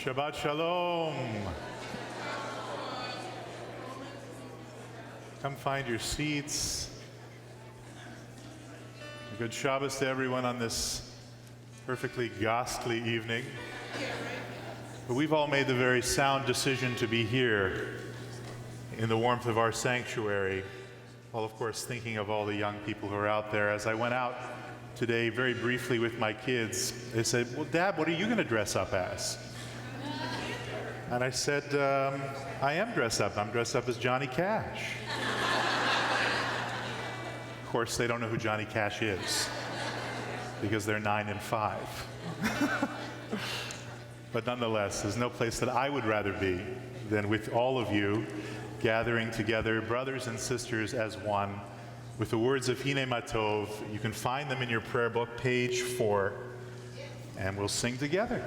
Shabbat Shalom. Come find your seats. A good Shabbos to everyone on this perfectly ghastly evening. But we've all made the very sound decision to be here in the warmth of our sanctuary, while of course thinking of all the young people who are out there. As I went out today very briefly with my kids, they said, "Well, Dad, what are you going to dress up as?" And I said, I am dressed up. I'm dressed up as Johnny Cash. Of course, they don't know who Johnny Cash is because they're 9 and 5. But nonetheless, there's no place that I would rather be than with all of you gathering together, brothers and sisters as one, with the words of Hine Matov. You can find them in your prayer book, page 4, and we'll sing together.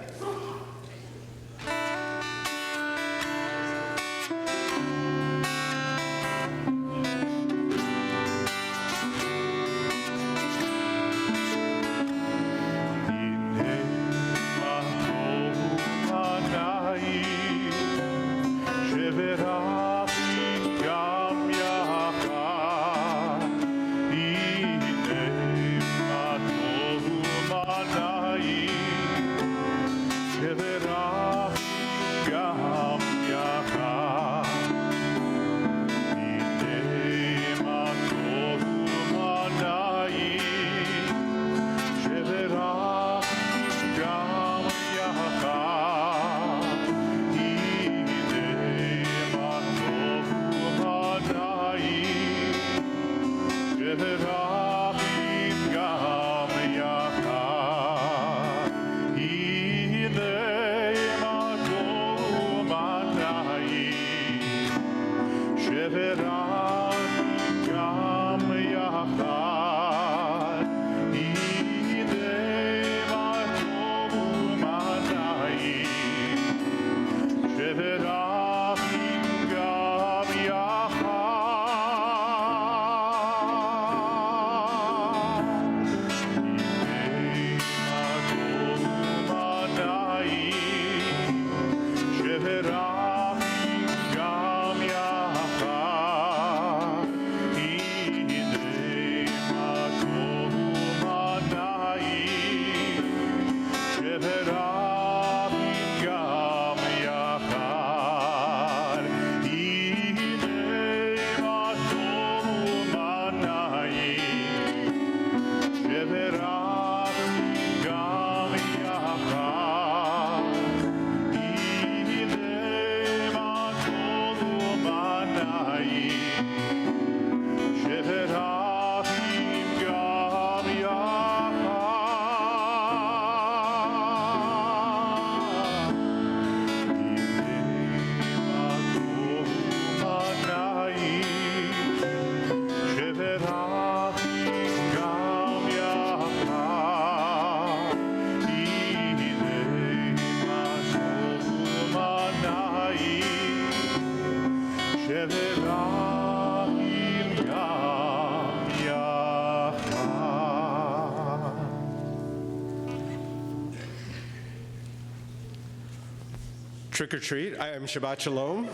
Trick or treat, I am Shabbat Shalom.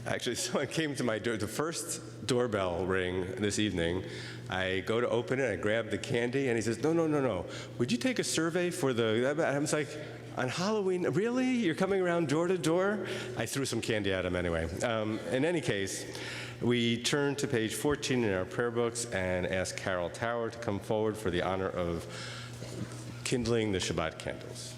Actually, someone came to my door, the first doorbell ring this evening. I go to open it, I grab the candy, and he says, no. Would you take a survey for the, I was like, on Halloween, really? You're coming around door to door? I threw some candy at him anyway. In any case, we turn to page 14 in our prayer books and ask Carol Tower to come forward for the honor of kindling the Shabbat candles.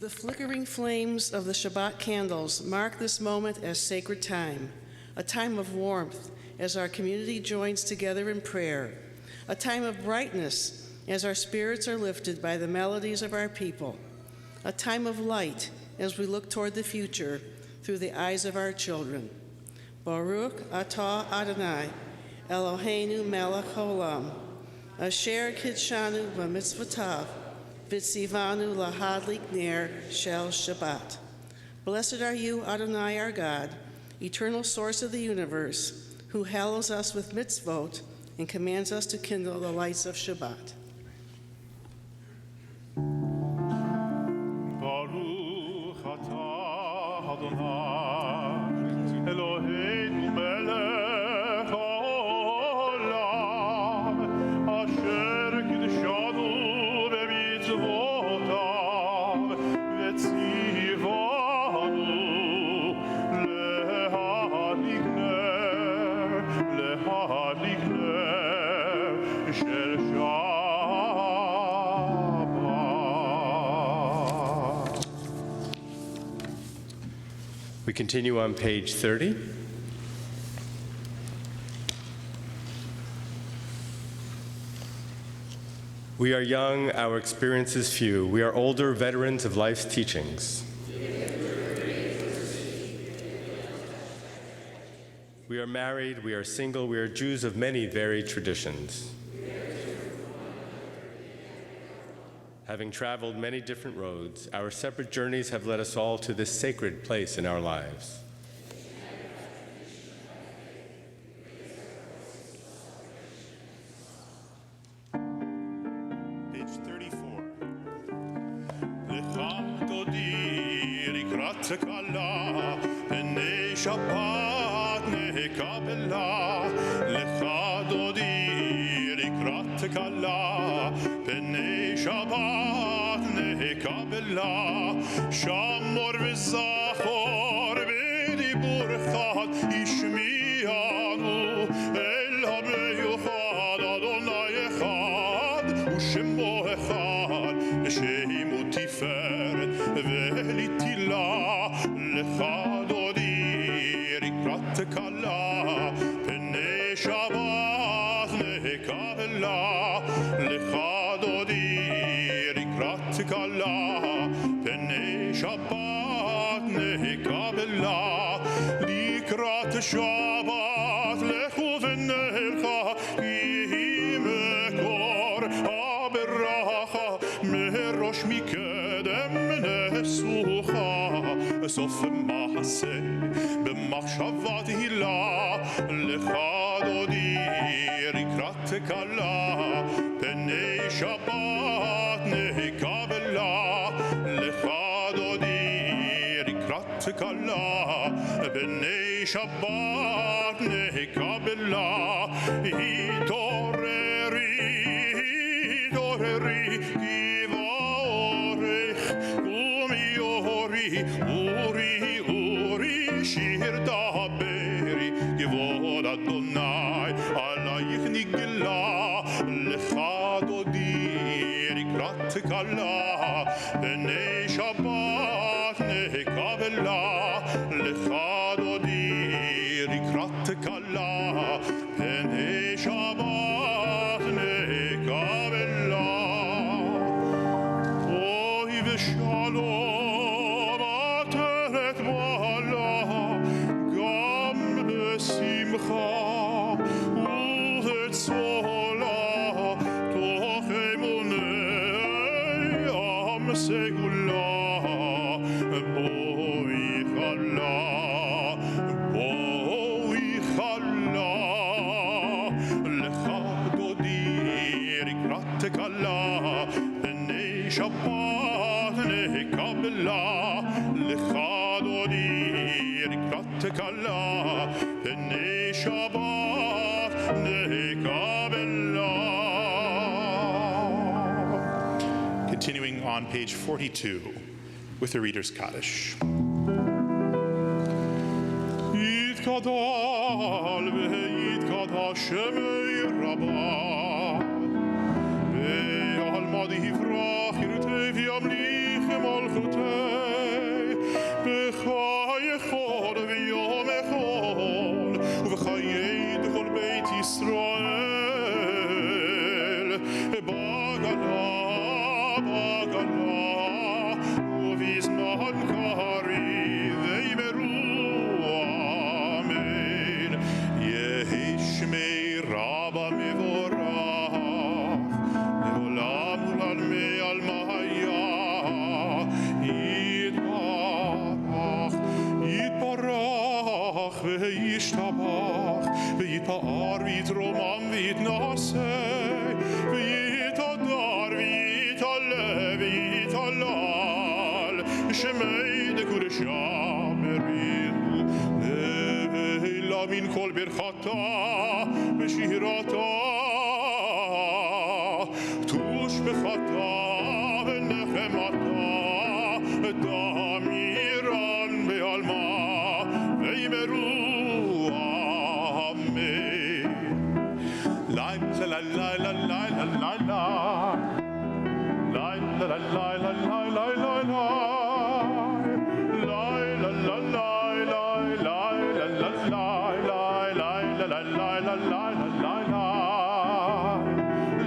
The flickering flames of the Shabbat candles mark this moment as sacred time, a time of warmth as our community joins together in prayer, a time of brightness as our spirits are lifted by the melodies of our people, a time of light as we look toward the future through the eyes of our children. Baruch atah Adonai, Eloheinu melech haolam, asher kidshanu b'mitzvotav, v'tzivanu lahadlik ner shel Shabbat. Blessed are you, Adonai our God, eternal source of the universe, who hallows us with mitzvot and commands us to kindle the lights of Shabbat. Baruch atah Adonai, Eloheinu melech haolam, asher kidshanu b'mitzvotav, v'tzivanu lehadlik ner shel Shabbat. We continue on page 30. We are young, our experiences few. We are older, veterans of life's teachings. We are married, we are single, we are Jews of many varied traditions. Having traveled many different roads, our separate journeys have led us all to this sacred place in our lives. Page 34. Lecha dodi rikrat kala, b'nei Shabbat nekabela. Lecha dodi rikrat kala, b'nei Shabbat nekabela. Shamor v'zachor b'dibur echad ishmianu, el ha-meyuchad Adonai echad, u'shemo echad, shehimu tiferet ve'litila. Lecha dodi rikrat kala, b'nei Shabbat nekabela. Lecha dodi rikrat kala, b'nei Shabbat nekabela. Likrat Shabbat lechu v'necha, ki mekor haberacha, merosh mikedem nefsucha. Sof ma'aseh b'machshava tehila. Lecha dodi rikrat kala, b'nei Shabbat nekabela. Lecha dodi rikrat kala, b'nei Shabbat nekabela. Hitoreri, hitoreri, kiva orech, umiori, uri, uri, shir daberi, kivod Adonai, alayich nigla. Lecha dodi rikrat kala, b'nei Shabbat nekabela. Lecha dodi rikrat kala, b'nei Shabbat nekabela. Oy v'shalom ateret ba'ala, gam b'simcha u'v'tzola, toch emunei am segula. Boi chala, lecha dodi rikrat kala, b'nei Shabbat nekabela. Lecha dodi rikrat kala, b'nei Shabbat nekabela. Continuing on page 42 with the Reader's Kaddish. Yitkadal ve'yitkad Shemei Rabbi, ve'almad yifrach yirtei v'yamlich malchutei, b'chai echad v'yom echad, u'v'chayei d'chol beit Yisrael, bagala, bagala, u'vizman kari ve'yimeru. Shmei Yaseh, V'yitodar, V'yitaleh, V'yitalal, Shemei dekureshah berichu, Leila min kol birchata, V'shirata, Tush bechata, V'nechemata, Damiran be'alma, V'yimeru, Amen. La la la la la la la la la. La la la la la la la la la. La la la la la la la la la la la la la la la la la.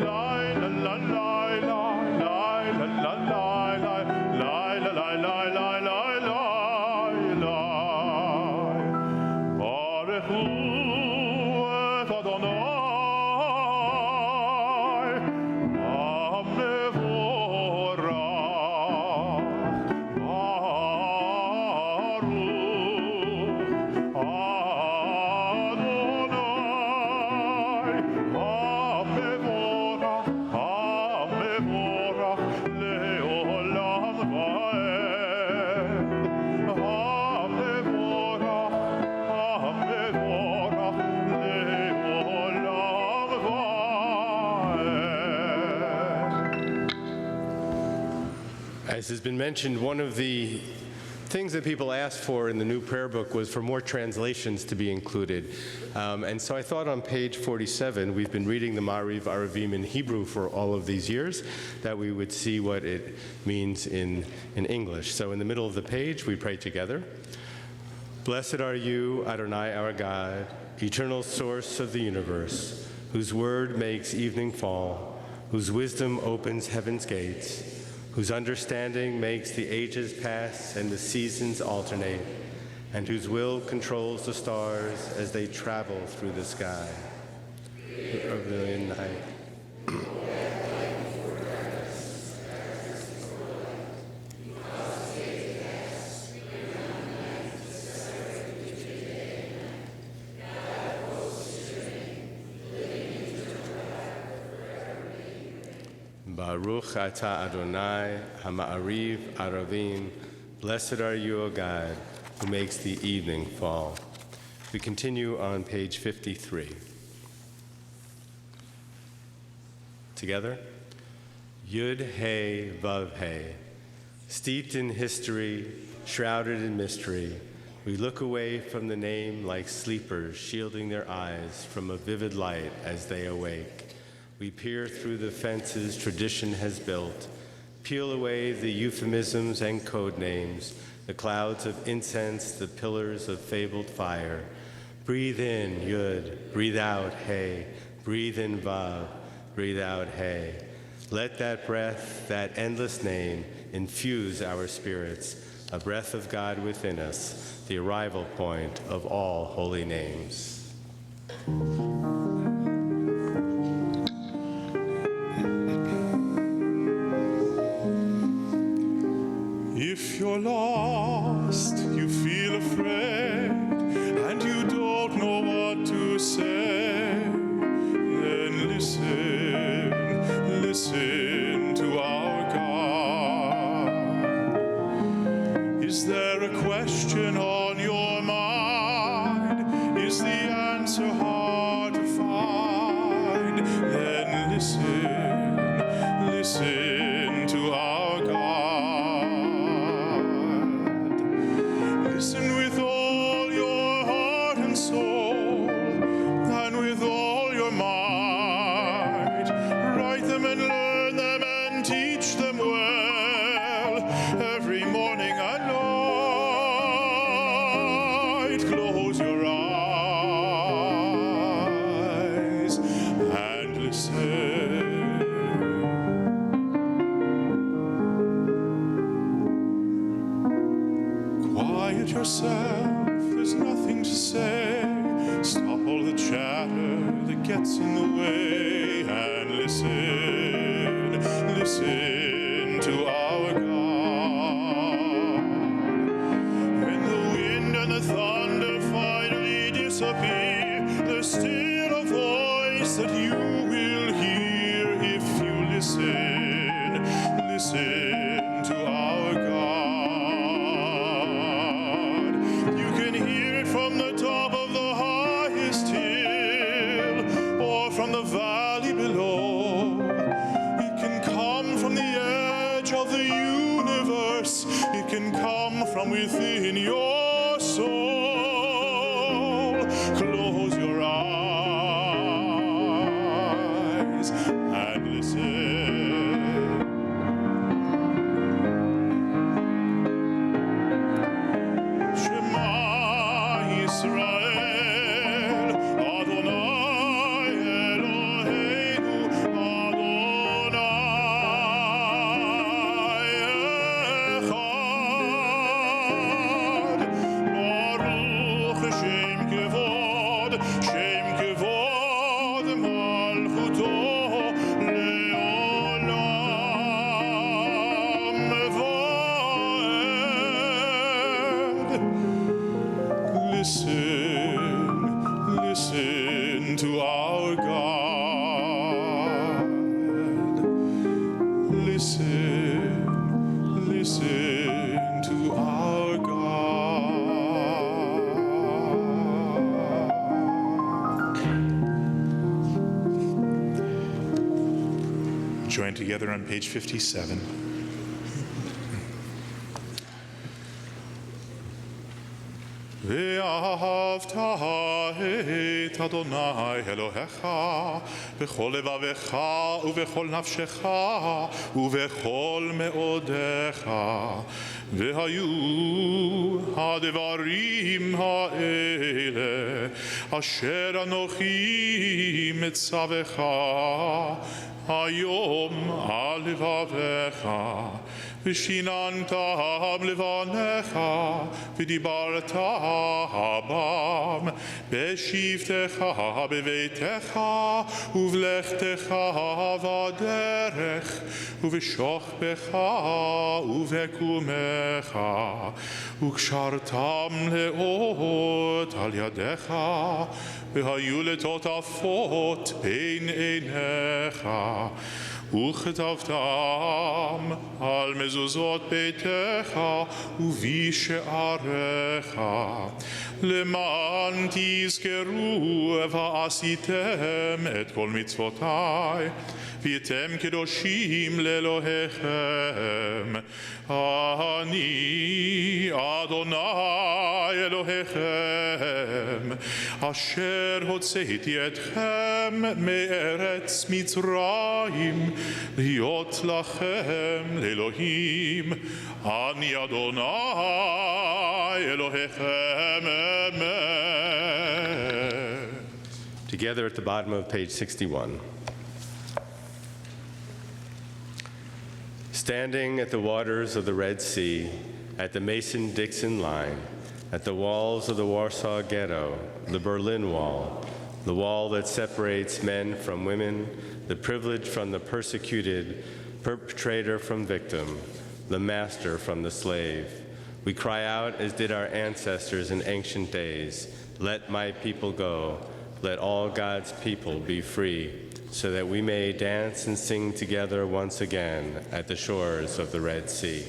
La la la la la la la la la la la la la la la. Baruch hu et Adonai. As has been mentioned, one of the things that people asked for in the new prayer book was for more translations to be included. And so I thought on page 47, we've been reading the Ma'ariv Aravim in Hebrew for all of these years, that we would see what it means in English. So in the middle of the page, we pray together. Blessed are you, Adonai, our God, eternal source of the universe, whose word makes evening fall, whose wisdom opens heaven's gates, whose understanding makes the ages pass and the seasons alternate, and whose will controls the stars as they travel through the sky. Of the night. Baruch atah Adonai, Hama'ariv Aravim. Blessed are you, O God, who makes the evening fall. We continue on page 53. Together. Yud He Vav He. Steeped in history, shrouded in mystery, we look away from the name like sleepers shielding their eyes from a vivid light as they awake. We peer through the fences tradition has built, peel away the euphemisms and code names, the clouds of incense, the pillars of fabled fire. Breathe in, Yud, breathe out, He, breathe in, Vav, breathe out, He. Let that breath, that endless name, infuse our spirits, a breath of God within us, the arrival point of all holy names. If you're lost, you feel afraid, and you don't know what to say, then listen to our God. Is there a question on your mind? Is the answer hard to find? Then listen to our God. Listen with all your heart and soul, and with all your might. Write them and learn them and teach them well, every morning and night. Close your eyes and listen. Quiet yourself, there's nothing to say. Stop all the chatter that gets in the way, and listen to our God. When the wind and the thunder finally disappear, there's still a voice that you will listen to our God. Join together on page 57. ואהבת את אדוני אלוהיך בכל לבביך ובכל נפשך ובכל מאודיך והיו הדברים האלה אשר אנוכי מצווך היום על לבביך ושיננתם לבניך ודיברת בם בשבתך בביתך ובלכתך בדרך ובשוכבך ובקומך וקשרתם לאות על ידיך והיו לטוטפות בין עיניך וכתבתם על מזוזות ביתך ובשעריך למען תזכרו ועשיתם את כל מצוותי והייתם קדושים לאלוהיכם אני אדוני אלוהיכם אשר הוצאתי אתכם מארץ מצרים להיות לכם לאלוהים אני אדוני אלוהיכם amen. Together at the bottom of page 61. Standing at the waters of the Red Sea, at the Mason-Dixon line, at the walls of the Warsaw Ghetto, the Berlin Wall, the wall that separates men from women, the privileged from the persecuted, perpetrator from victim, the master from the slave. We cry out as did our ancestors in ancient days, let my people go, let all God's people be free, so that we may dance and sing together once again at the shores of the Red Sea.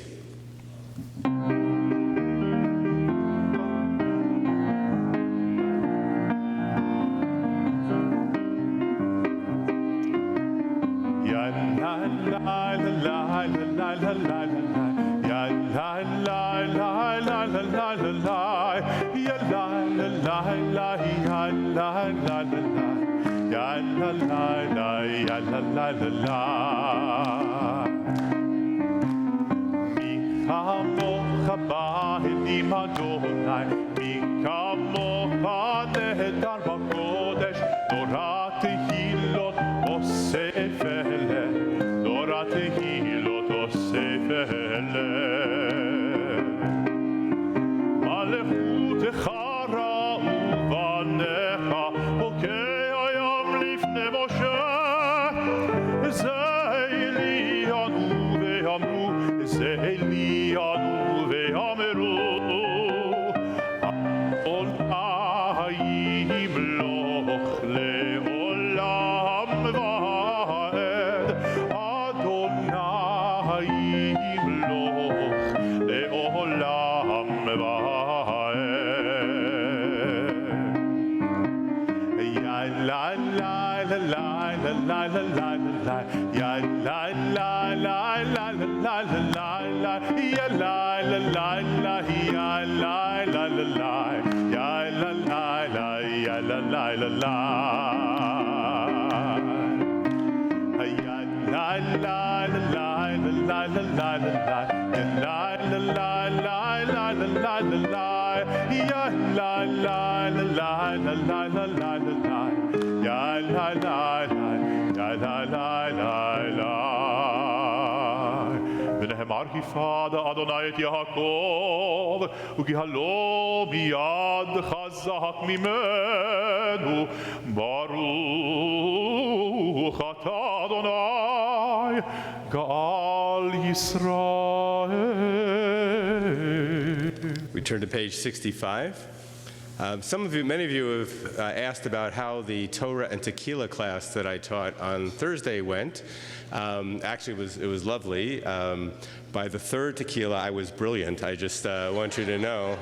Archifada Adonai et Yaakov uki halo miyad chazak mimenu baruch ata Adonai Gaal Yisrael. We turn to page 65. Many of you have asked about how the Torah and tequila class that I taught on Thursday went. Actually, it was lovely. By the third tequila, I was brilliant. I just want you to know.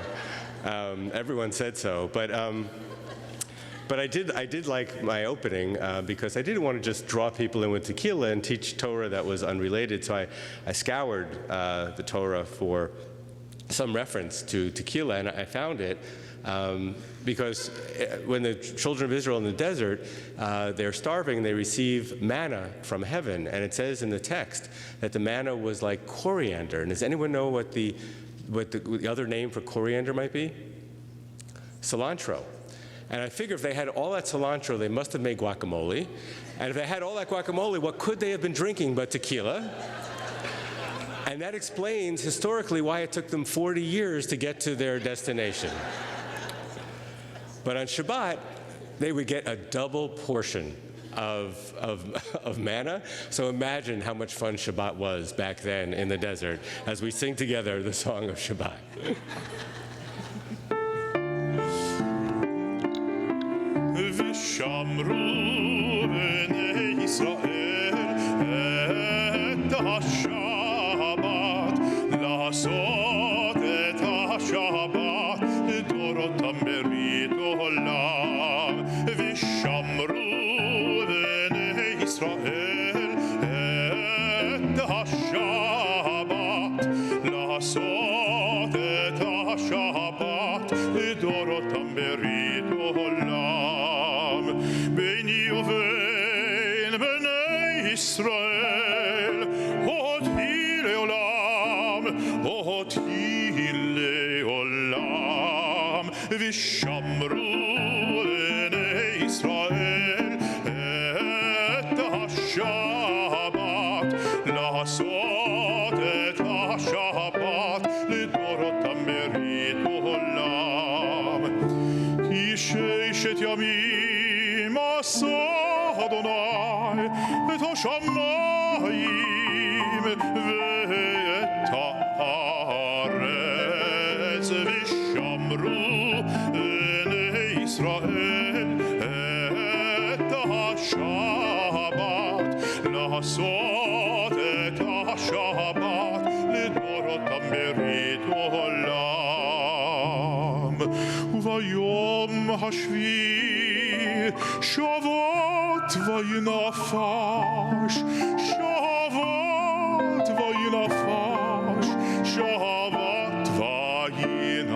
Everyone said so, but I did like my opening because I didn't want to just draw people in with tequila and teach Torah that was unrelated. So I scoured the Torah for some reference to tequila, and I found it. Because when the children of Israel in the desert, they're starving, they receive manna from heaven. And it says in the text that the manna was like coriander. And does anyone know what the other name for coriander might be? Cilantro. And I figure if they had all that cilantro, they must have made guacamole. And if they had all that guacamole, what could they have been drinking but tequila? And that explains historically why it took them 40 years to get to their destination. But on Shabbat, they would get a double portion of manna. So imagine how much fun Shabbat was back then in the desert as we sing together the song of Shabbat. ושמרו בני ישראל את השבת, לעשות את השבת לדורותם ברית עולם. ושמרו בני ישראל את השבת, לעשות את השבת לדורותם ברית עולם. ביני ובין בני ישראל אותי לעולם, אותי לעולם. ושמרו בני ישראל את השבת, לעשות את השבת לדורותם ברית עולם. כי ששת ימים עשה אדוני את השמיים ואת הארץ. ושמרו בני ישראל את השבת, לעשות את השבת לדורותם ברית עולם. וביום השביעי שבת וינפש, שבת וינפש, שבת וינפש.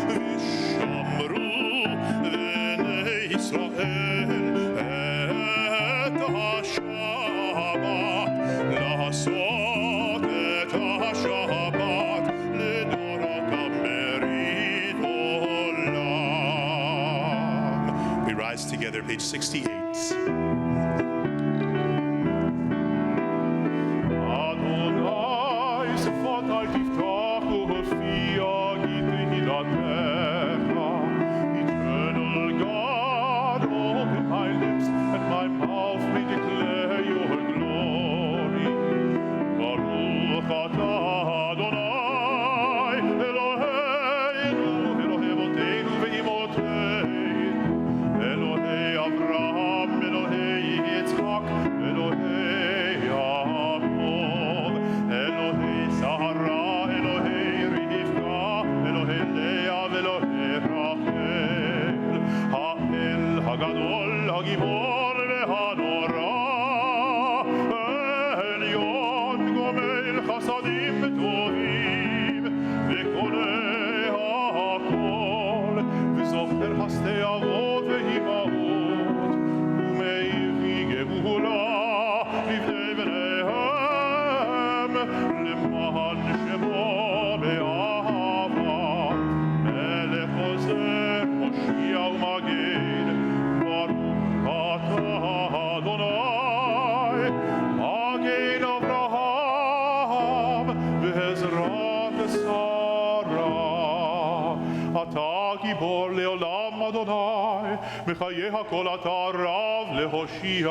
ושמרו בני ישראל את השבת, לעשות את השבת לדורותם ברית עולם. We rise together, page 68. אדוני שפתי תפתח ופיה תהילתך. Eternal God, open my lips and my mouth may declare your glory. Baruch atah Adonai Eloheinu, Elohei Avotenu ve'imoteinu, Elohei Avraham, Elohei Yitzchak, Elohei Yaakov, Elohei Sarah, Elohei Rivka, Elohei Leah ואלוהי רחל, האל הגדול, הגיבור והנורא, העליון גומל חסדים טובים, וקונה הכל, וזוכר חסדי אבות ואימהות, ומביא גאולה לבני בניהם, למען שמו באהבה. מלך עוזר, מושיע ומגן, ברוך אתה אדוני, מגן אברהם ועזרת שרה. אתה גיבור לעולם אדוני, מחיי הכל אתה רב להושיע,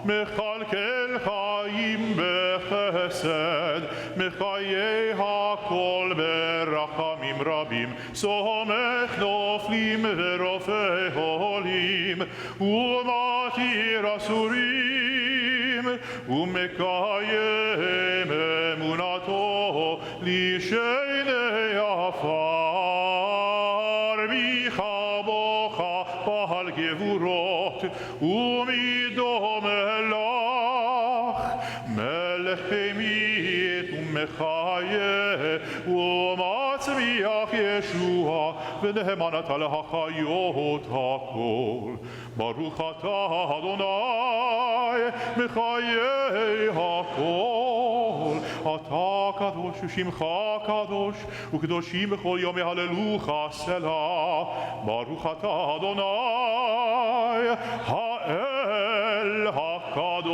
מכלכל חיי חיים בחסד, מחיי הכל ברחמים רבים, סומך נופלים ורופא חולים, ומתיר אסורים, ומקיים אמונתו לשני עפר, מחבוך בעל גבורות, ומדום לך, מלך חמית ומחיה, ומצמיח ישוע, ונאמנת להחיות הכל. ברוך אתה אדוני, מחיי הכל. אתה קדוש ושמך קדוש, וקדושים בכל יום יהללוך סלה. ברוך אתה אדוני, האל הקדוש.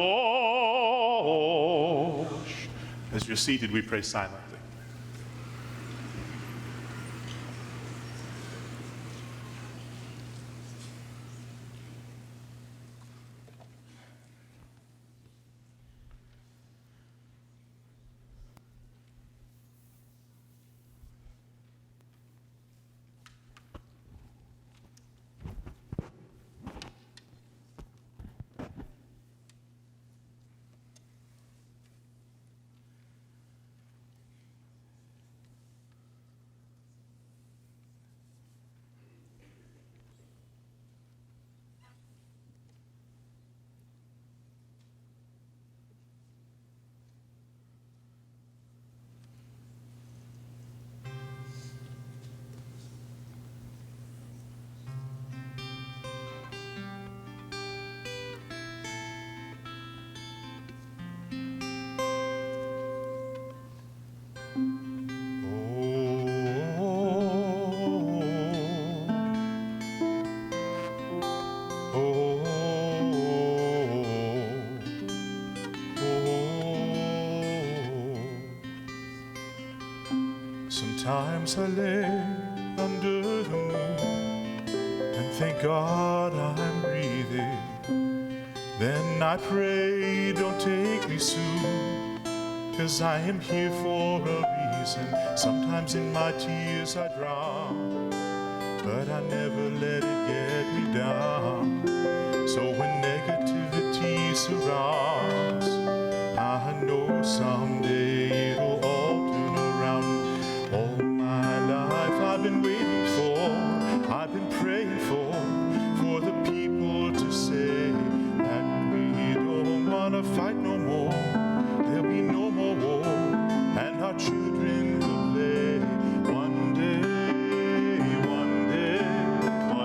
As you're seated, we pray silently. Sometimes I lay under the moon and thank God I'm breathing. Then I pray, don't take me soon, 'cause I am here for a reason. Sometimes in my tears I drown, but I never let it get me down. So when negativity surrounds, I know someday it'll all turn around. All my life I've been waiting for, I've been praying for the people to say that we don't want to fight no more. There'll be no more war, and our children will play. One day, one day,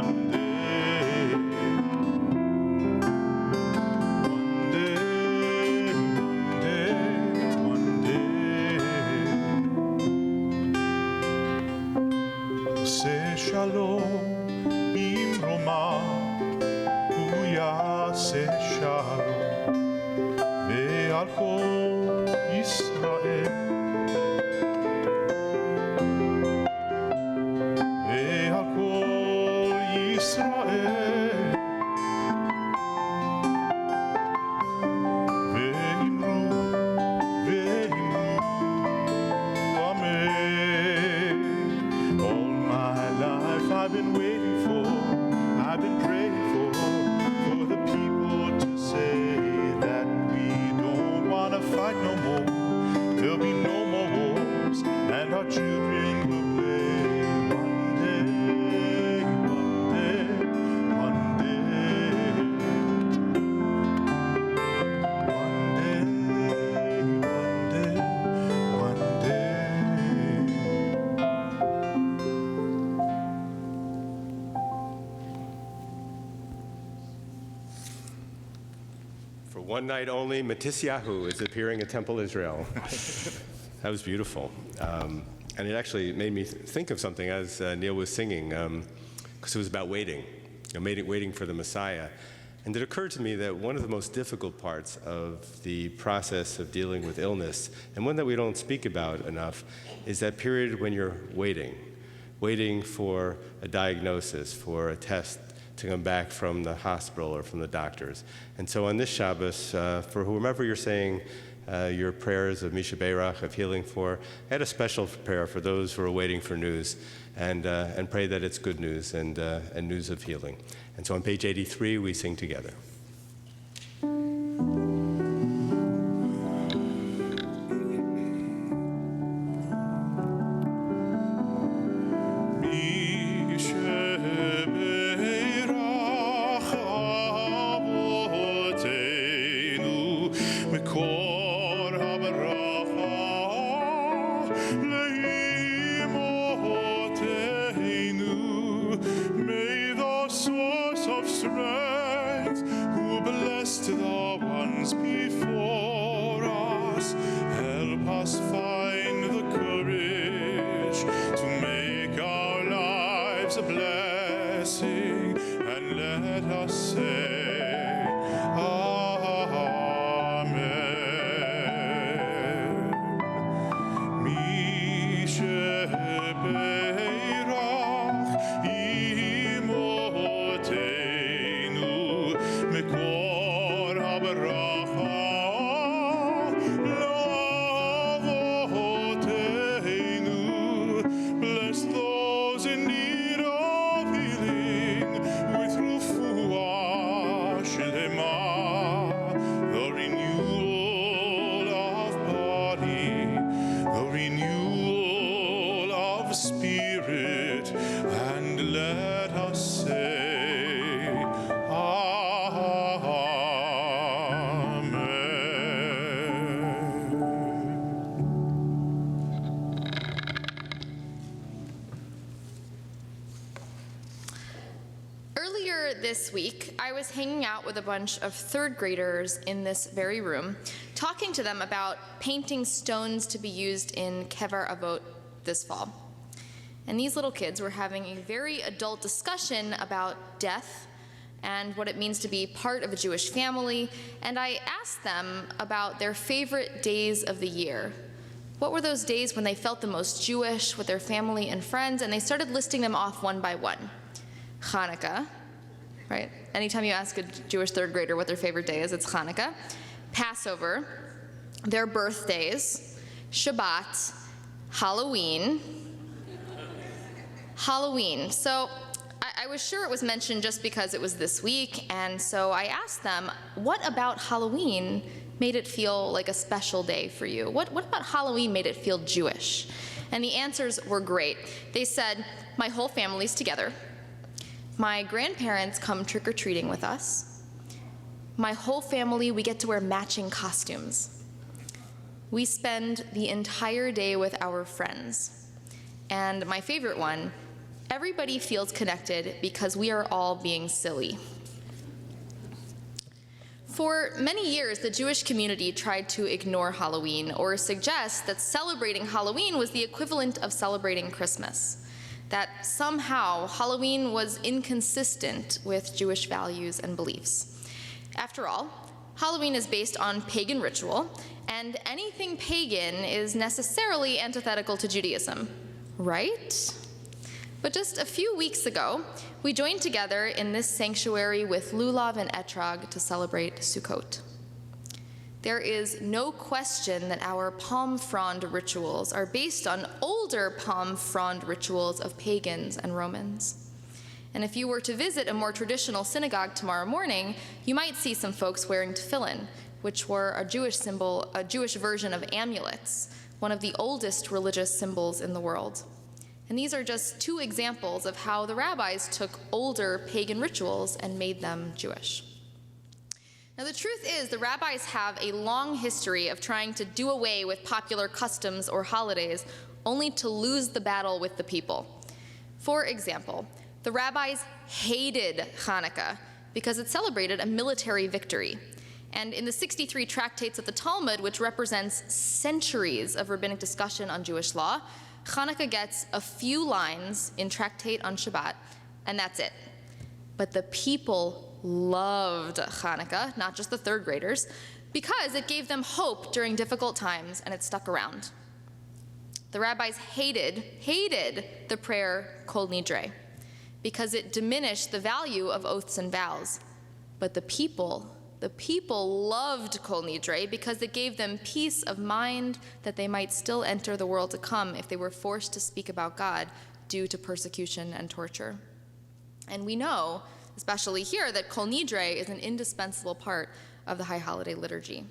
one day. One day, one day, one day. Say shalom bimroma, hu yaseh shalom ve'al kol Yisrael, ve'al kol Yisrael, ve'imru, ve'imru, amen. All my life I've been waiting for, I've been praying for the people to say that we don't want to fight no more. There'll be no more wars, and our children will play. One day, one day, one day. One day, one day, For one night only, Matisyahu is appearing at Temple Israel. That was beautiful. And it actually made me think of something as Neil was singing, because it was about waiting, waiting for the Messiah. And it occurred to me that one of the most difficult parts of the process of dealing with illness, and one that we don't speak about enough, is that period when you're waiting for a diagnosis, for a test to come back from the hospital or from the doctors. And so on this Shabbos, for whomever you're saying your prayers of Misha Beirach, of healing for, I had a special prayer for those who are waiting for news, and pray that it's good news and news of healing. And so on page 83, we sing together. This week, I was hanging out with a bunch of third graders in this very room, talking to them about painting stones to be used in Kever Avot this fall. And these little kids were having a very adult discussion about death and what it means to be part of a Jewish family, and I asked them about their favorite days of the year. What were those days when they felt the most Jewish with their family and friends? And they started listing them off one by one. Hanukkah, right? Anytime you ask a Jewish third grader what their favorite day is, it's Hanukkah. Passover, their birthdays, Shabbat, Halloween. So I was sure it was mentioned just because it was this week, and so I asked them, what about Halloween made it feel like a special day for you? What about Halloween made it feel Jewish? And the answers were great. They said, my whole family's together. My grandparents come trick-or-treating with us. My whole family, we get to wear matching costumes. We spend the entire day with our friends. And my favorite one, everybody feels connected because we are all being silly. For many years, the Jewish community tried to ignore Halloween or suggest that celebrating Halloween was the equivalent of celebrating Christmas. That somehow Halloween was inconsistent with Jewish values and beliefs. After all, Halloween is based on pagan ritual, and anything pagan is necessarily antithetical to Judaism, right? But just a few weeks ago, we joined together in this sanctuary with lulav and etrog to celebrate Sukkot. There is no question that our palm frond rituals are based on older palm frond rituals of pagans and Romans. And if you were to visit a more traditional synagogue tomorrow morning, you might see some folks wearing tefillin, which were a Jewish symbol, a Jewish version of amulets, one of the oldest religious symbols in the world. And these are just two examples of how the rabbis took older pagan rituals and made them Jewish. Now, the truth is, the rabbis have a long history of trying to do away with popular customs or holidays, only to lose the battle with the people. For example, the rabbis hated Hanukkah because it celebrated a military victory. And in the 63 tractates of the Talmud, which represents centuries of rabbinic discussion on Jewish law, Hanukkah gets a few lines in Tractate on Shabbat, and that's it. But the people loved Hanukkah, not just the third graders, because it gave them hope during difficult times, and it stuck around. The rabbis hated the prayer Kol Nidre, because it diminished the value of oaths and vows. But the people loved Kol Nidre because it gave them peace of mind that they might still enter the world to come if they were forced to speak about God due to persecution and torture. And we know, especially here, that Kol Nidre is an indispensable part of the High Holiday liturgy.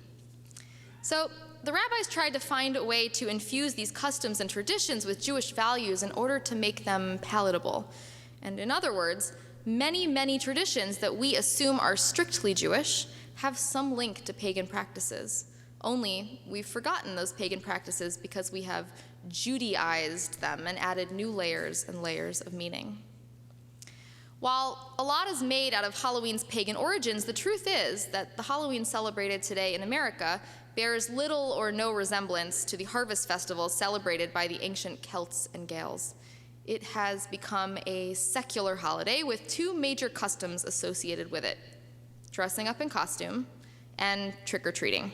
So the rabbis tried to find a way to infuse these customs and traditions with Jewish values in order to make them palatable. And in other words, many traditions that we assume are strictly Jewish have some link to pagan practices. Only we've forgotten those pagan practices because we have Judaized them and added new layers and layers of meaning. While a lot is made out of Halloween's pagan origins, the truth is that the Halloween celebrated today in America bears little or no resemblance to the harvest festival celebrated by the ancient Celts and Gaels. It has become a secular holiday with two major customs associated with it: dressing up in costume and trick-or-treating.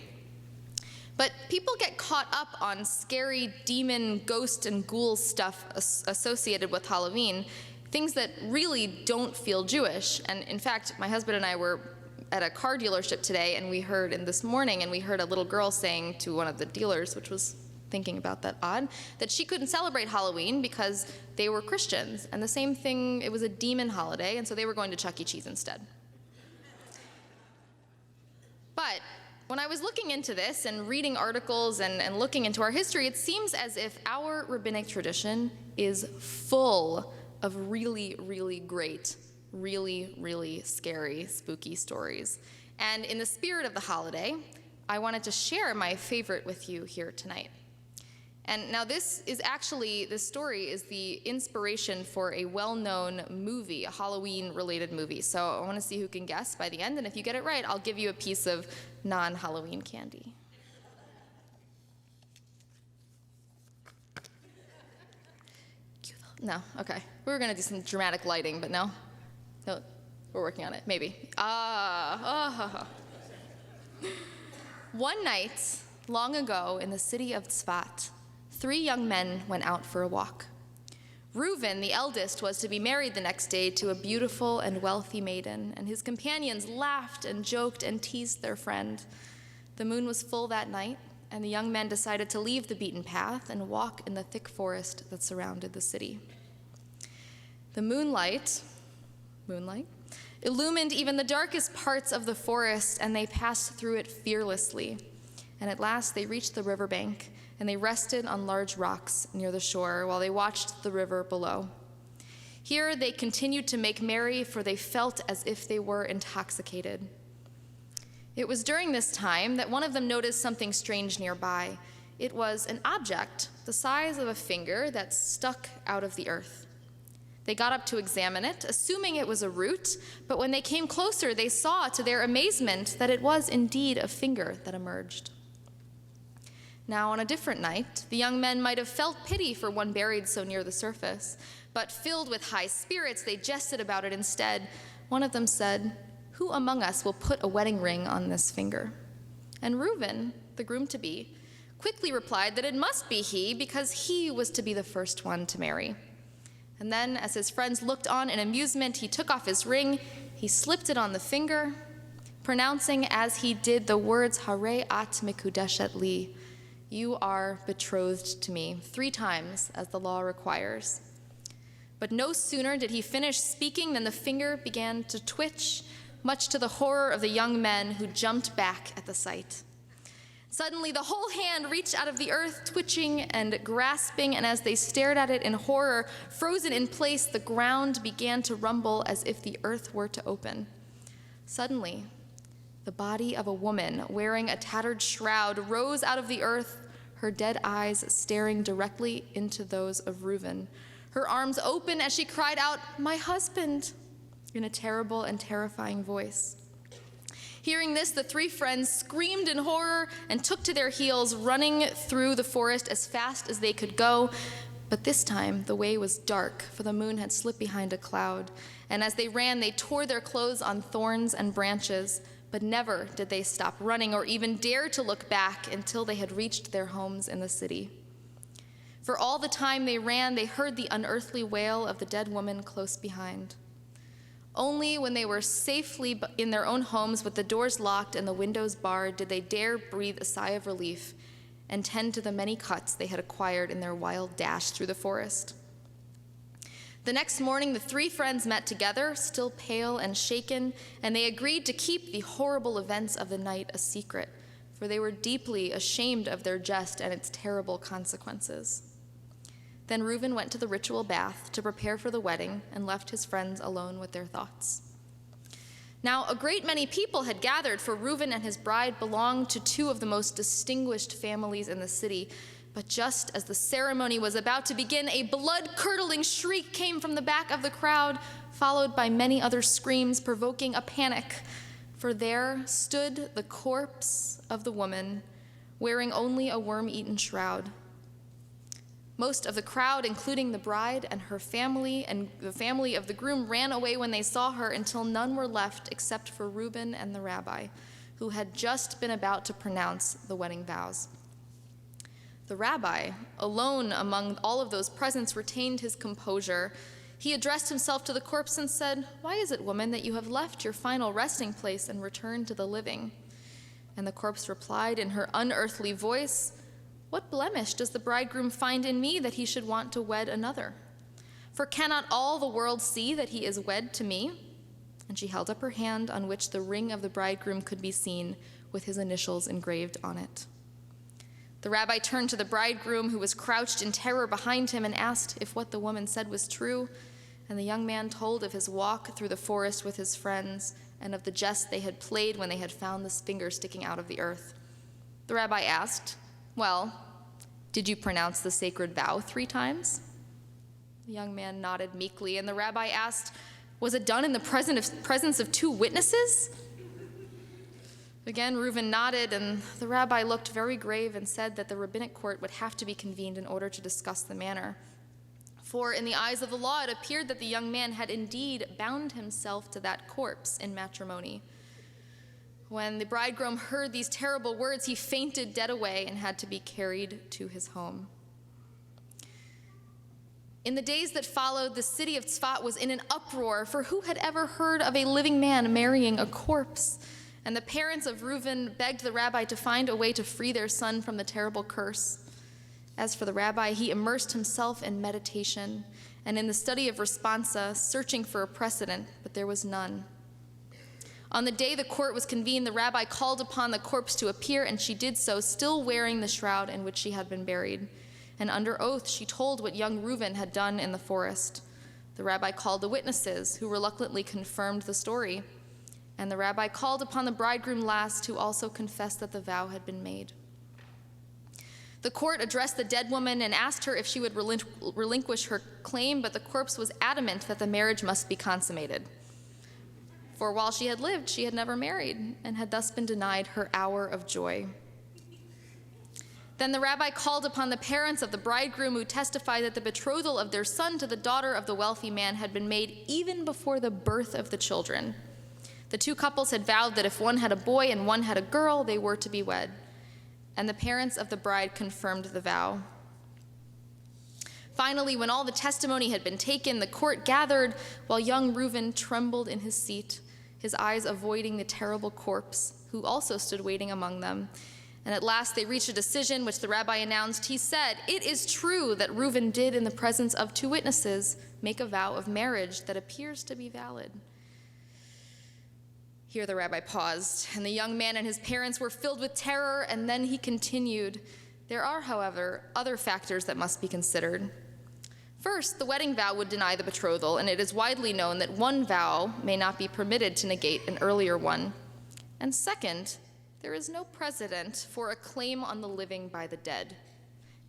But people get caught up on scary demon, ghost, and ghoul stuff associated with Halloween, things that really don't feel Jewish. And in fact, my husband and I were at a car dealership today, and we heard a little girl saying to one of the dealers, which was thinking about that odd, that she couldn't celebrate Halloween because they were Christians. And the same thing, it was a demon holiday, and so they were going to Chuck E. Cheese instead. But when I was looking into this and reading articles and looking into our history, it seems as if our rabbinic tradition is full of really great, really scary, spooky stories. And in the spirit of the holiday, I wanted to share my favorite with you here tonight. And now this story is the inspiration for a well-known movie, a Halloween-related movie. So I want to see who can guess by the end, and if you get it right, I'll give you a piece of non-Halloween candy. No, okay. We were going to do some dramatic lighting, but no, we're working on it, maybe. One night, long ago, in the city of Tzfat, 3 young men went out for a walk. Reuven, the eldest, was to be married the next day to a beautiful and wealthy maiden, and his companions laughed and joked and teased their friend. The moon was full that night, and the young men decided to leave the beaten path and walk in the thick forest that surrounded the city. The moonlight illumined even the darkest parts of the forest, and they passed through it fearlessly. And at last they reached the riverbank, and they rested on large rocks near the shore while they watched the river below. Here they continued to make merry, for they felt as if they were intoxicated. It was during this time that one of them noticed something strange nearby. It was an object the size of a finger that stuck out of the earth. They got up to examine it, assuming it was a root, but when they came closer, they saw, to their amazement, that it was indeed a finger that emerged. Now, on a different night, the young men might have felt pity for one buried so near the surface, but filled with high spirits, they jested about it instead. One of them said, "Who among us will put a wedding ring on this finger?" And Reuben, the groom-to-be, quickly replied that it must be he, because he was to be the first one to marry. And then, as his friends looked on in amusement, he took off his ring, he slipped it on the finger, pronouncing as he did the words, "Harei at mikudeshet li," "You are betrothed to me," 3 times, as the law requires. But no sooner did he finish speaking than the finger began to twitch, much to the horror of the young men, who jumped back at the sight. Suddenly, the whole hand reached out of the earth, twitching and grasping, and as they stared at it in horror, frozen in place, the ground began to rumble as if the earth were to open. Suddenly, the body of a woman wearing a tattered shroud rose out of the earth, her dead eyes staring directly into those of Reuben. Her arms open as she cried out, "My husband," in a terrible and terrifying voice. Hearing this, the 3 friends screamed in horror and took to their heels, running through the forest as fast as they could go. But this time, the way was dark, for the moon had slipped behind a cloud. And as they ran, they tore their clothes on thorns and branches. But never did they stop running or even dare to look back until they had reached their homes in the city. For all the time they ran, they heard the unearthly wail of the dead woman close behind. Only when they were safely in their own homes with the doors locked and the windows barred did they dare breathe a sigh of relief and tend to the many cuts they had acquired in their wild dash through the forest. The next morning, the three friends met together, still pale and shaken, and they agreed to keep the horrible events of the night a secret, for they were deeply ashamed of their jest and its terrible consequences. Then Reuben went to the ritual bath to prepare for the wedding and left his friends alone with their thoughts. Now, a great many people had gathered, for Reuben and his bride belonged to two of the most distinguished families in the city. But just as the ceremony was about to begin, a blood-curdling shriek came from the back of the crowd, followed by many other screams, provoking a panic. For there stood the corpse of the woman, wearing only a worm-eaten shroud. Most of the crowd, including the bride and her family and the family of the groom, ran away when they saw her until none were left except for Reuben and the rabbi, who had just been about to pronounce the wedding vows. The rabbi, alone among all of those present, retained his composure. He addressed himself to the corpse and said, "Why is it, woman, that you have left your final resting place and returned to the living?" And the corpse replied in her unearthly voice, "What blemish does the bridegroom find in me that he should want to wed another? For cannot all the world see that he is wed to me?" And she held up her hand, on which the ring of the bridegroom could be seen, with his initials engraved on it. The rabbi turned to the bridegroom, who was crouched in terror behind him, and asked if what the woman said was true. And the young man told of his walk through the forest with his friends and of the jest they had played when they had found this finger sticking out of the earth. The rabbi asked, "Well, did you pronounce the sacred vow 3 times?" The young man nodded meekly, and the rabbi asked, "Was it done in the presence of 2 witnesses?" Again, Reuben nodded, and the rabbi looked very grave and said that the rabbinic court would have to be convened in order to discuss the matter. For in the eyes of the law, it appeared that the young man had indeed bound himself to that corpse in matrimony. When the bridegroom heard these terrible words, he fainted dead away and had to be carried to his home. In the days that followed, the city of Tzfat was in an uproar, for who had ever heard of a living man marrying a corpse? And the parents of Reuben begged the rabbi to find a way to free their son from the terrible curse. As for the rabbi, he immersed himself in meditation and in the study of responsa, searching for a precedent, but there was none. On the day the court was convened, the rabbi called upon the corpse to appear, and she did so, still wearing the shroud in which she had been buried. And under oath, she told what young Reuben had done in the forest. The rabbi called the witnesses, who reluctantly confirmed the story. And the rabbi called upon the bridegroom last, who also confessed that the vow had been made. The court addressed the dead woman and asked her if she would relinquish her claim, but the corpse was adamant that the marriage must be consummated. For while she had lived, she had never married, and had thus been denied her hour of joy. Then the rabbi called upon the parents of the bridegroom, who testified that the betrothal of their son to the daughter of the wealthy man had been made even before the birth of the children. The 2 couples had vowed that if one had a boy and one had a girl, they were to be wed. And the parents of the bride confirmed the vow. Finally, when all the testimony had been taken, the court gathered while young Reuben trembled in his seat, his eyes avoiding the terrible corpse, who also stood waiting among them. And at last they reached a decision, which the rabbi announced. He said, "It is true that Reuben did, in the presence of 2 witnesses, make a vow of marriage that appears to be valid." Here the rabbi paused, and the young man and his parents were filled with terror, and then he continued, "There are, however, other factors that must be considered. First, the wedding vow would deny the betrothal, and it is widely known that one vow may not be permitted to negate an earlier one. And second, there is no precedent for a claim on the living by the dead.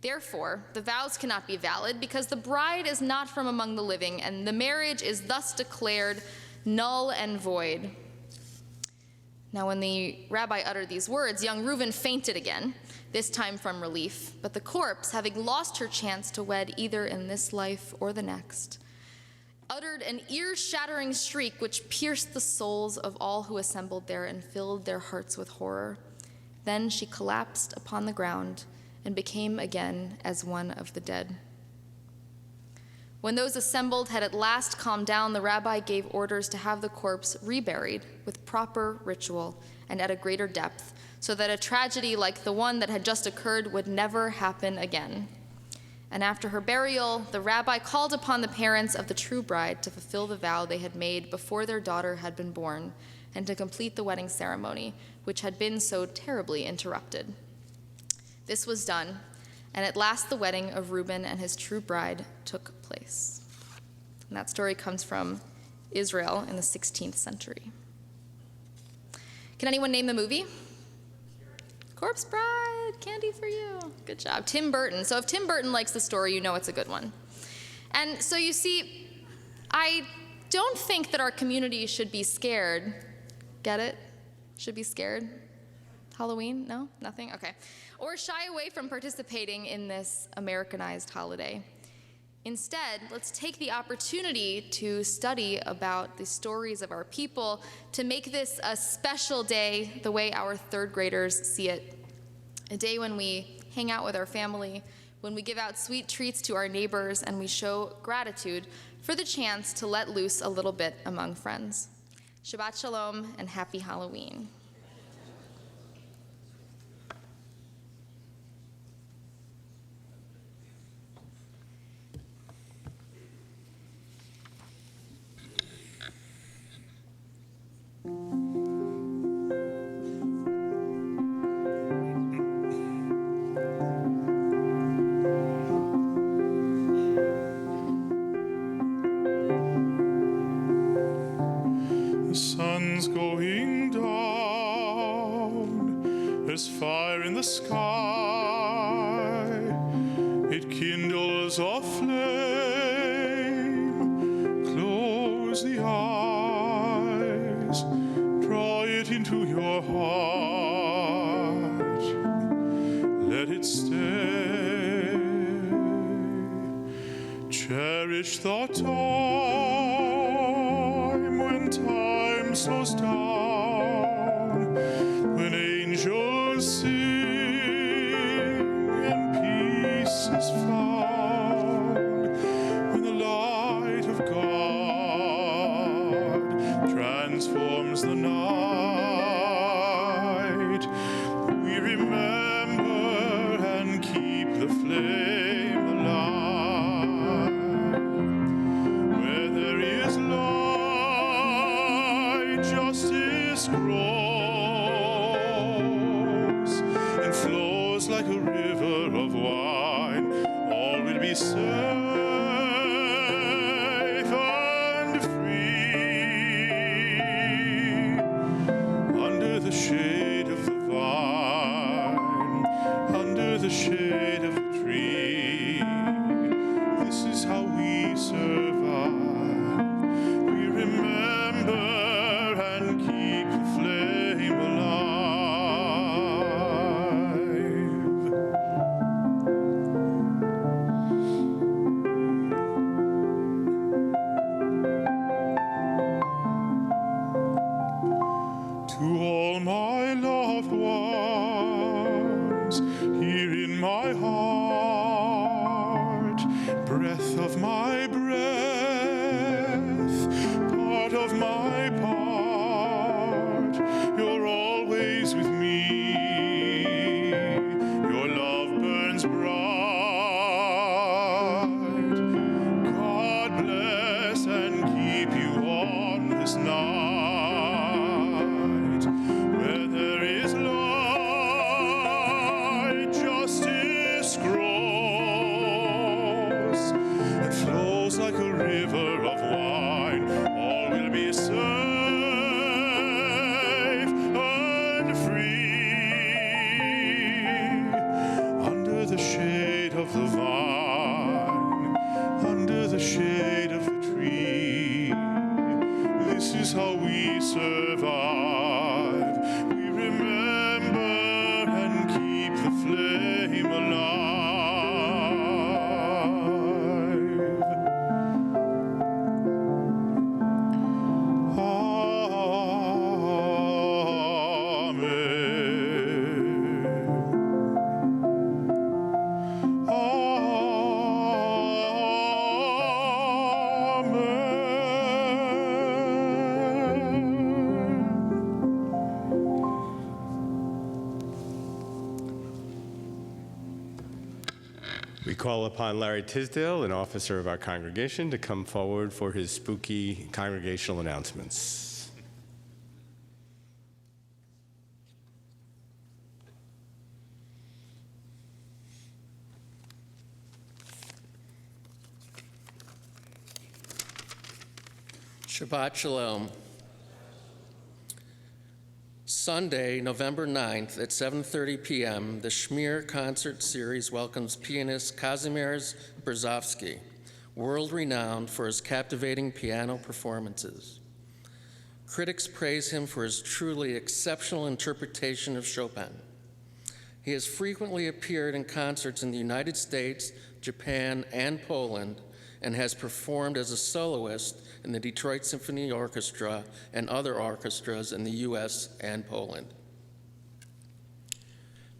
Therefore, the vows cannot be valid because the bride is not from among the living, and the marriage is thus declared null and void." Now, when the rabbi uttered these words, young Reuben fainted again, this time from relief. But the corpse, having lost her chance to wed either in this life or the next, uttered an ear-shattering shriek which pierced the souls of all who assembled there and filled their hearts with horror. Then she collapsed upon the ground, and became again as one of the dead. When those assembled had at last calmed down, the rabbi gave orders to have the corpse reburied with proper ritual and at a greater depth, so that a tragedy like the one that had just occurred would never happen again. And after her burial, the rabbi called upon the parents of the true bride to fulfill the vow they had made before their daughter had been born, and to complete the wedding ceremony, which had been so terribly interrupted. This was done, and at last the wedding of Reuben and his true bride took place. And that story comes from Israel in the 16th century. Can anyone name the movie? Corpse Bride, candy for you. Good job. Tim Burton. So if Tim Burton likes the story, you know it's a good one. And so you see, I don't think that our community should be scared. Get it? Should be scared? Halloween? No? Nothing? Okay. Or shy away from participating in this Americanized holiday. Instead, let's take the opportunity to study about the stories of our people, to make this a special day the way our third graders see it. A day when we hang out with our family, when we give out sweet treats to our neighbors, and we show gratitude for the chance to let loose a little bit among friends. Shabbat Shalom and Happy Halloween. The sun's going down, there's fire in the sky, it kindles a flame, close the eyes, draw it into your heart, let it stay, cherish the time when time slows down, when angels sing and peace is found, when the light of God transforms the night. We remember and keep the flame alive. Where there is light, justice grows and flows like a river of wine. All will be safe and free under the shade of the vine, under the shade of the tree. This is how we survive. We remember and keep the flame alive. To all my loved ones here in my heart, breath of my breath, part of my part, you're always with me. Your love burns bright. God bless and keep you on this night. Where there is light, justice grows and flows like a river of wine. All will be safe and free under the shade of the vine, under the shade of the tree. This is how we survive. We remember and keep the flame alive. Amen. We call upon Larry Tisdale, an officer of our congregation, to come forward for his spooky congregational announcements. Shabbat Shalom. Sunday, November 9th at 7:30 p.m., the Shmir Concert Series welcomes pianist Kazimierz Brzezowski, world-renowned for his captivating piano performances. Critics praise him for his truly exceptional interpretation of Chopin. He has frequently appeared in concerts in the United States, Japan, and Poland, and has performed as a soloist in the Detroit Symphony Orchestra and other orchestras in the U.S. and Poland.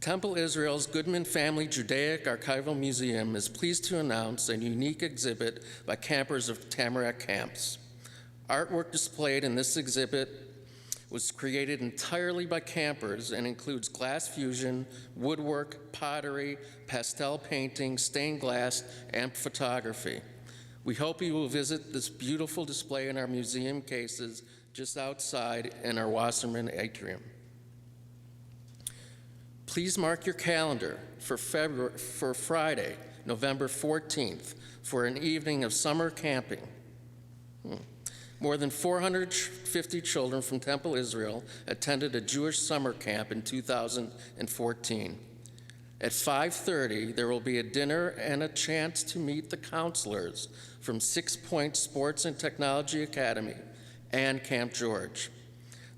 Temple Israel's Goodman Family Judaic Archival Museum is pleased to announce a unique exhibit by campers of Tamarack Camps. Artwork displayed in this exhibit was created entirely by campers and includes glass fusion, woodwork, pottery, pastel painting, stained glass, and photography. We hope you will visit this beautiful display in our museum cases just outside in our Wasserman atrium. Please mark your calendar for Friday, November 14th, for an evening of summer camping. More than 450 children from Temple Israel attended a Jewish summer camp in 2014. At 5:30, there will be a dinner and a chance to meet the counselors from 6 Point Sports and Technology Academy and Camp George.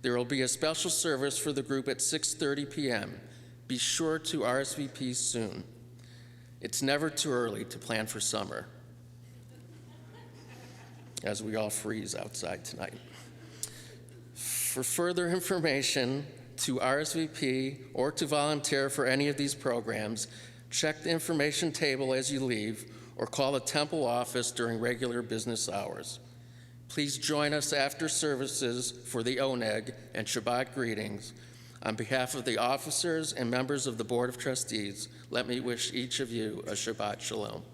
There will be a special service for the group at 6:30 p.m. Be sure to RSVP soon. It's never too early to plan for summer, as we all freeze outside tonight. For further information, to RSVP or to volunteer for any of these programs, check the information table as you leave or call the temple office during regular business hours. Please join us after services for the Oneg and Shabbat greetings. On behalf of the officers and members of the Board of Trustees, let me wish each of you a Shabbat Shalom.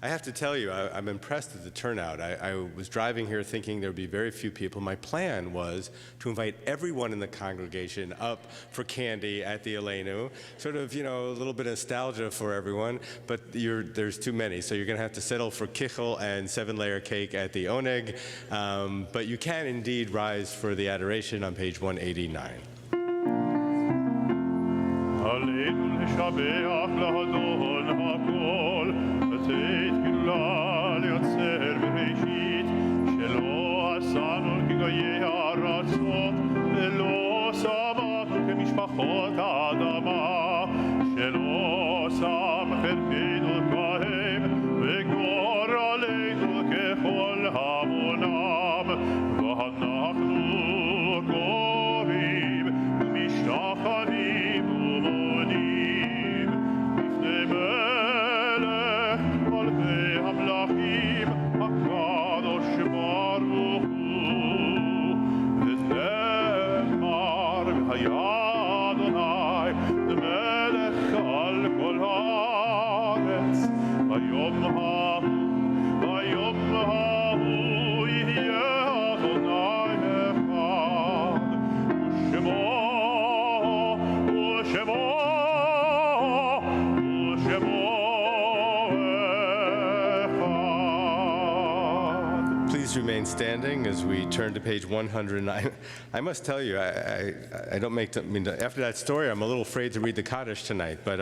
I have to tell you, I'm impressed at the turnout. I was driving here thinking there would be very few people. My plan was to invite everyone in the congregation up for candy at the Aleinu, sort of, a little bit of nostalgia for everyone, but there's too many, so you're going to have to settle for kichel and 7-layer cake at the Oneg, but you can indeed rise for the adoration on page 189. ליוצר בראשית שלא עשנו כגויי הארצות ולא שמנו כמשפחות האדמה שלא שם חלקנו כהם וגמור עלינו ככל המונם ואנחנו גובים ומשתחנים ומונים לפני מלך מלכי המלכים הקדוש ברוך הוא וזמר והיה אדוני למלך על כל הארץ ביום ההוא יהיה אדוני אחד ושמו Please remain standing as we turn to page 109. I must tell you, I don't after that story, I'm a little afraid to read the Kaddish tonight, but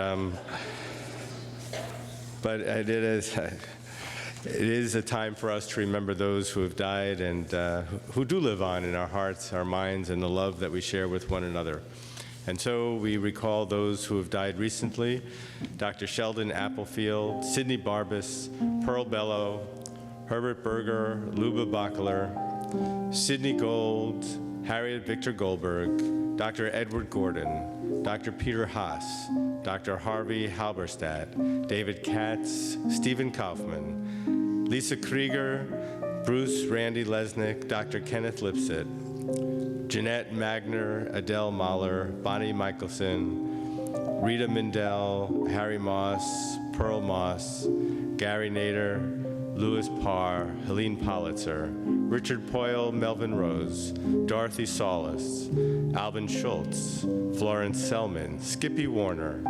it is a time for us to remember those who have died and who do live on in our hearts, our minds, and the love that we share with one another. And so we recall those who have died recently: Dr. Sheldon Applefield, Sidney Barbas, Pearl Bellow, Herbert Berger, Luba Bachler, Sidney Gold, Harriet Victor Goldberg, Dr. Edward Gordon, Dr. Peter Haas, Dr. Harvey Halberstadt, David Katz, Stephen Kaufman, Lisa Krieger, Bruce Randy Lesnick, Dr. Kenneth Lipset, Jeanette Magner, Adele Mahler, Bonnie Michelson, Rita Mindell, Harry Moss, Pearl Moss, Gary Nader, Louis Parr, Helene Politzer, Richard Poyle, Melvin Rose, Dorothy Solis, Alvin Schultz, Florence Selman, Skippy Warner,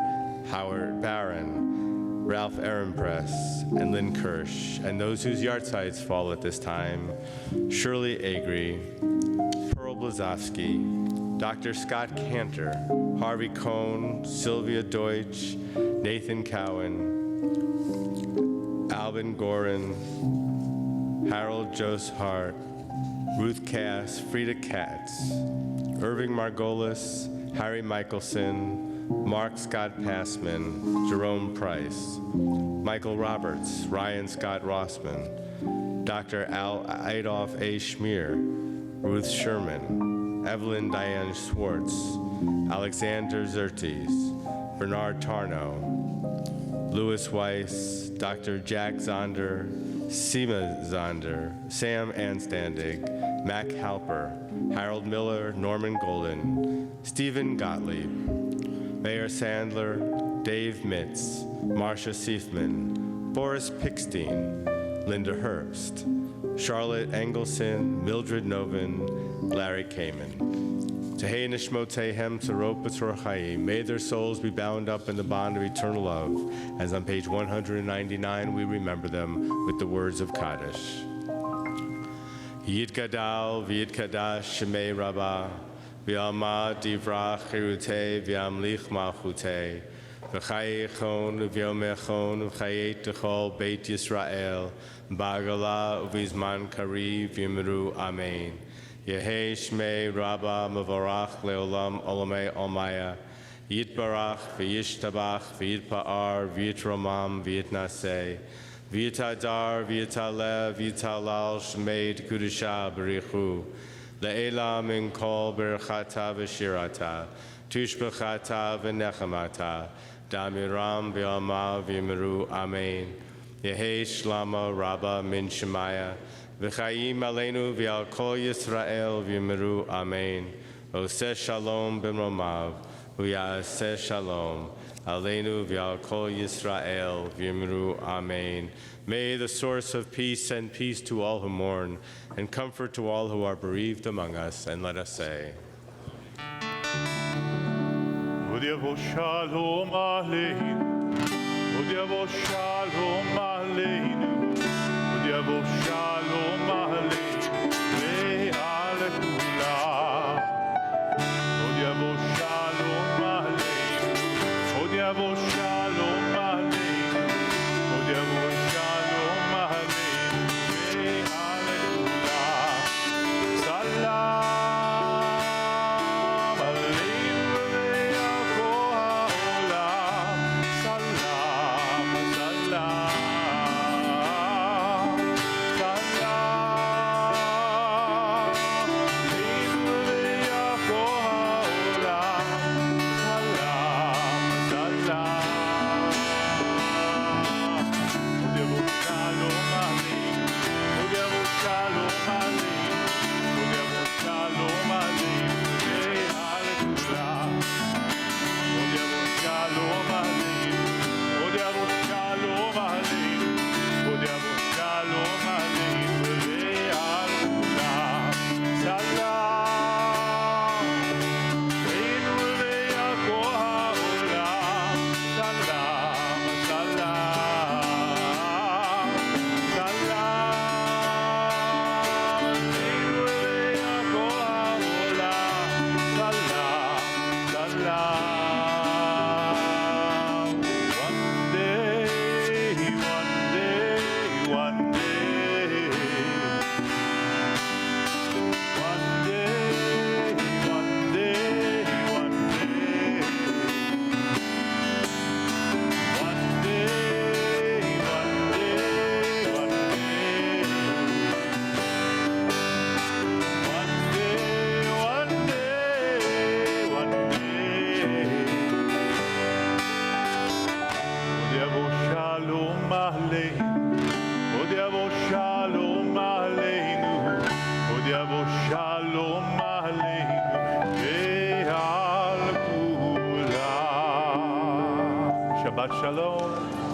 Howard Barron, Ralph Ehrenpress, and Lynn Kirsch, and those whose yahrzeits fall at this time, Shirley Agri, Pearl Blazowski, Dr. Scott Cantor, Harvey Cohn, Sylvia Deutsch, Nathan Cowan, Alvin Gorin, Harold Joshart, Ruth Cass, Frida Katz, Irving Margolis, Harry Michelson, Mark Scott Passman, Jerome Price, Michael Roberts, Ryan Scott Rossman, Dr. Adolph A. Schmier, Ruth Sherman, Evelyn Diane Schwartz, Alexander Zertes, Bernard Tarnow, Louis Weiss, Dr. Jack Zonder, Seema Zonder, Sam Anstandig, Mac Halper, Harold Miller, Norman Golden, Stephen Gottlieb, Mayor Sandler, Dave Mitz, Marcia Seifman, Boris Pickstein, Linda Herbst, Charlotte Engelson, Mildred Novin, Larry Kamen. Tehei Nishmotehem Tzarot B'Tzor Chaim. May their souls be bound up in the bond of eternal love, as on page 199 we remember them with the words of Kaddish. Yitgadal v'yitkadash Shemei Rabbah, v'yalma divrach chirutei v'yamlich malchutei, v'chaye echon v'yom echon v'chayet techol Beit Yisrael, b'agala uv'izman kariv v'yimru amen. Yehei Shmei Rabbah Mevorach Leolam Olamei Almaya, Yitbarach v'yishtabach v'yitpa'ar v'yitromam v'yitnaseh, v'yitadar v'yitalev v'yitalal Shmei Kudusha B'richu, Le'ela min kol berchata v'shirata, tushbechata v'nechamata, damiram v'yalma v'yimru amen. Yehei Shlama Rabbah min Shemaya, V'chaim aleinu v'al kol Yisrael v'yimru amen. Oseh shalom b'mromav, v'yaseh shalom. Aleinu v'al kol Yisrael v'yimru amen. May the source of peace send peace to all who mourn, and comfort to all who are bereaved among us. And let us say, Udiavo shalom aleinu, Udiavo shalom aleinu, Udiavo shalom aleinu, ve'ale kulam. Udiavo shalom aleinu, Udiavo shalom aleinu, Udiavo shalom aleinu, ve'ale kulam. Salam. Salam, Shabbat Shalom.